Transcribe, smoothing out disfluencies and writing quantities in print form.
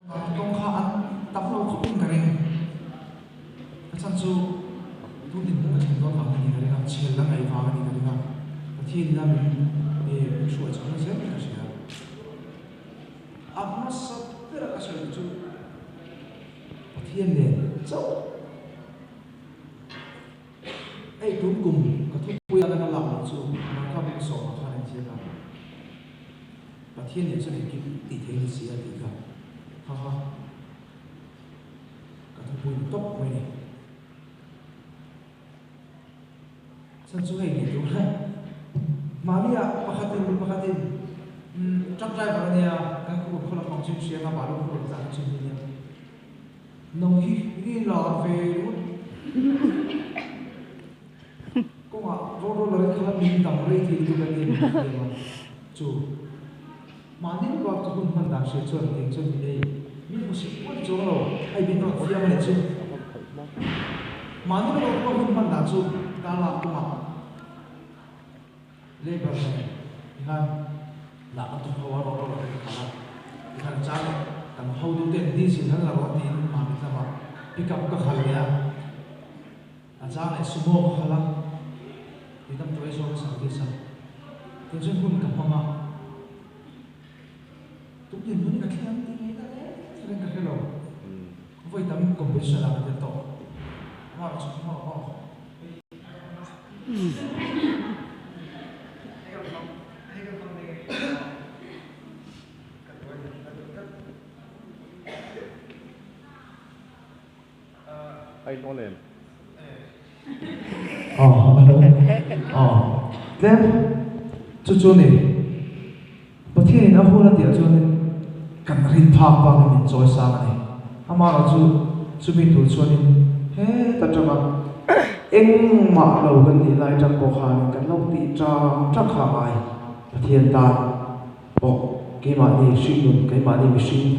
tông kha an tập lâu không in cái này chân chú tu tin cũng thành công vào cái này là chỉ là ngày vào cái này là thiên là mình sửa cho nó sẽ cái gì áp nó sắp tới là cái sự chú thiên này cháu ai đúng cùng cái thuốc quy là nó làm chú nó không có sổ mà khai lên và thiên này sẽ để cái tỷ thế gì gì thì cả ha ha cái thuốc quy tốt vậy này sân chú hay nhiều lắm mà bây giờ pakatin truck driver này cái khu vực là phòng chuyên xe là bảo đâu có dạng chuyên nghiệp nông hi là về đúng cũng mà rồi lời khá mình tầm đây thì tôi là tiền chủ mà nếu có tôi cũng phân đảng sẽ chuẩn tiền cho mình đây nhưng mà sự quan trọng là ai biết nó có gì mà chứ mà nếu có phân đảng chủ ta làm cũng mà labor này ihan là cái tụi họ rồi cái ihan chán cái hậu đầu tiên đi xin hắn là gọi tiền mà mình làm pick up cái khăn này chán này sumo cái khăn thì tâm tôi số sáng đi sao tôi sẽ không cảm phong à tụi nhìn nó cái khen tí này đấy cho nên cái đó với tâm competition là cái tổ mà chúng họ anh có lên then chú này bữa thiên nó hôn là tiểu chú này cần rin tháp bao mình trôi sang này ama là chú mình thủ chú này hết tất cả mà em mà đầu gần thì lại trong cuộc hàng cái lâu tị trang chắc hàng ai thiên ta bộ cái mà đi suy luận cái mà đi suy